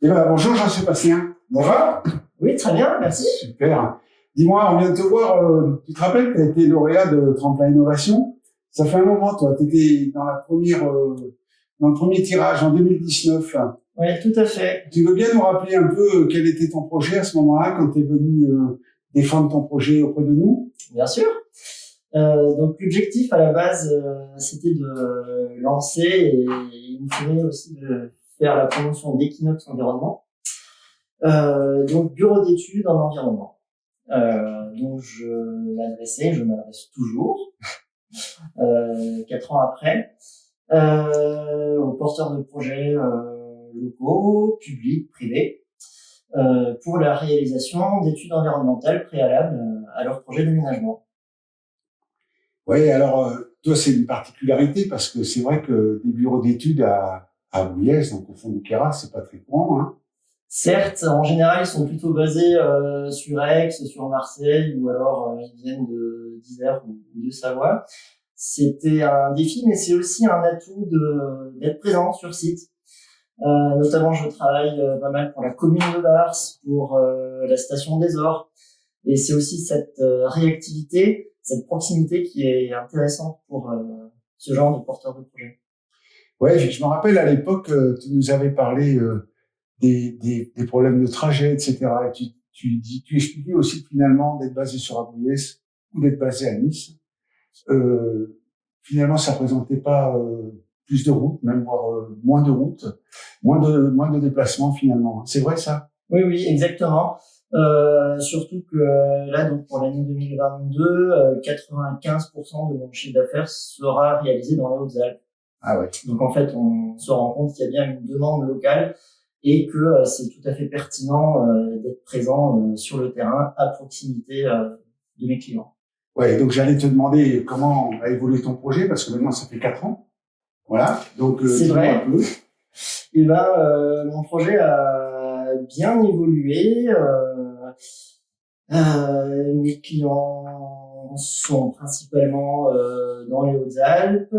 Eh ben, bonjour Jean-Sébastien. Bonjour. Oui, très bien, merci. Super. Dis-moi, on vient de te voir, tu te rappelles, tu as été lauréat de Tremplin Innovation. Ça fait un moment, toi. Tu étais dans dans le premier tirage en 2019. Oui, tout à fait. Tu veux bien nous rappeler un peu quel était ton projet à ce moment-là, quand tu es venu défendre ton projet auprès de nous? Bien sûr. Donc l'objectif à la base, c'était de lancer et in fine aussi de faire la promotion d'Equinox Environnement. Donc bureau d'études en environnement. Donc je m'adresse toujours, 4 ans après, aux porteurs de projets locaux, publics, privés, pour la réalisation d'études environnementales préalables à leur projet d'aménagement. Oui, alors, toi, c'est une particularité parce que c'est vrai que des bureaux d'études à Bouyès, donc au fond du Queyras, c'est pas très courant, hein. Certes, en général, ils sont plutôt basés sur Aix, sur Marseille, ou alors ils viennent d'Isère ou de Savoie. C'était un défi, mais c'est aussi un atout d'être présent sur site. Notamment, je travaille pas mal pour la commune de Vars, pour la station des Ors. Et c'est aussi cette réactivité, cette proximité qui est intéressante pour ce genre de porteurs de projet. Ouais, je me rappelle à l'époque, tu nous avais parlé des problèmes de trajet, etc. Et tu expliquais aussi que finalement, d'être basé sur Abouyès ou d'être basé à Nice, finalement, ça représentait pas plus de routes, même voire moins de routes, moins de déplacements finalement. C'est vrai ça? Oui, oui, exactement. Surtout que là, donc pour l'année 2022, 95% de mon chiffre d'affaires sera réalisé dans les Hautes-Alpes. Ah ouais. Donc en fait, on se rend compte qu'il y a bien une demande locale et que c'est tout à fait pertinent d'être présent sur le terrain à proximité de mes clients. Ouais, donc j'allais te demander comment a évolué ton projet parce que maintenant ça fait 4 ans. Voilà. Donc c'est vrai. Un peu. Et ben mon projet a bien évolué. Mes clients sont principalement dans les Hautes-Alpes,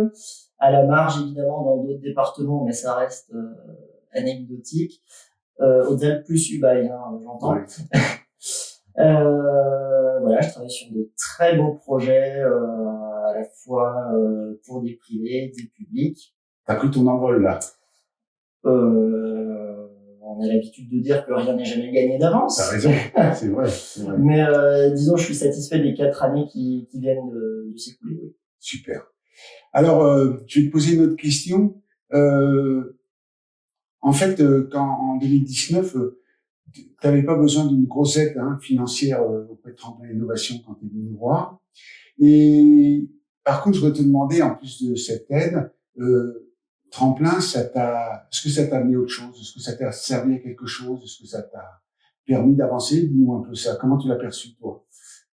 à la marge évidemment dans d'autres départements, mais ça reste anecdotique. Hautes-Alpes plus Ubaye, hein, j'entends. Ouais. Voilà, je travaille sur de très beaux projets, à la fois pour des privés, des publics. T'as pris ton envol là. On a l'habitude de dire que rien n'est jamais gagné d'avance. T'as raison, c'est vrai, c'est vrai. Mais disons, je suis satisfait des 4 années qui viennent de s'écouler. Oui. Super. Alors, je vais te poser une autre question. En fait, quand en 2019, tu n'avais pas besoin d'une grosse aide financière auprès de Tremplin Innovation quand tu es venu nous voir. Et par contre, je voudrais te demander, en plus de cette aide, Tremplin, est-ce que ça t'a amené autre chose? Est-ce que ça t'a servi à quelque chose? Est-ce que ça t'a permis d'avancer? Dis-nous un peu ça. Comment tu l'as perçu, toi?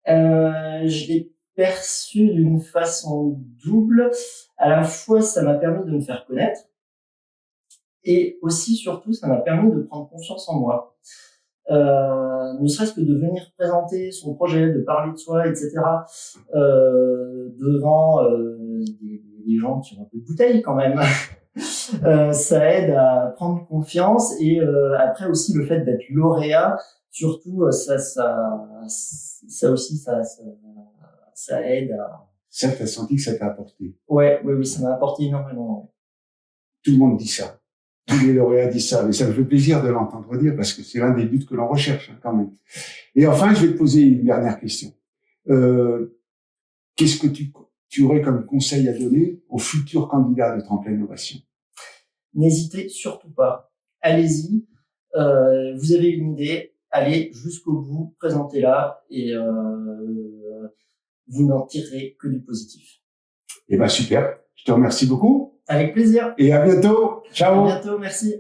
Je l'ai perçu d'une façon double. À la fois, ça m'a permis de me faire connaître. Et aussi, surtout, ça m'a permis de prendre confiance en moi. Ne serait-ce que de venir présenter son projet, de parler de soi, etc. Devant des gens qui ont un peu de bouteille quand même. Ça aide à prendre confiance et après aussi le fait d'être lauréat, surtout ça aide à... Ça, t'as senti que ça t'a apporté? Oui, ça m'a apporté énormément. Ouais. Tout le monde dit ça. Tous les lauréats disent ça, mais ça me fait plaisir de l'entendre dire parce que c'est l'un des buts que l'on recherche quand même. Et enfin, je vais te poser une dernière question. Qu'est-ce que tu aurais comme conseil à donner aux futurs candidats de Tremplin Innovation? N'hésitez surtout pas. Allez-y. Vous avez une idée, allez jusqu'au bout, présentez-la et vous n'en tirerez que du positif. Eh ben super. Je te remercie beaucoup. Avec plaisir. Et à bientôt. Ciao. À bientôt, merci.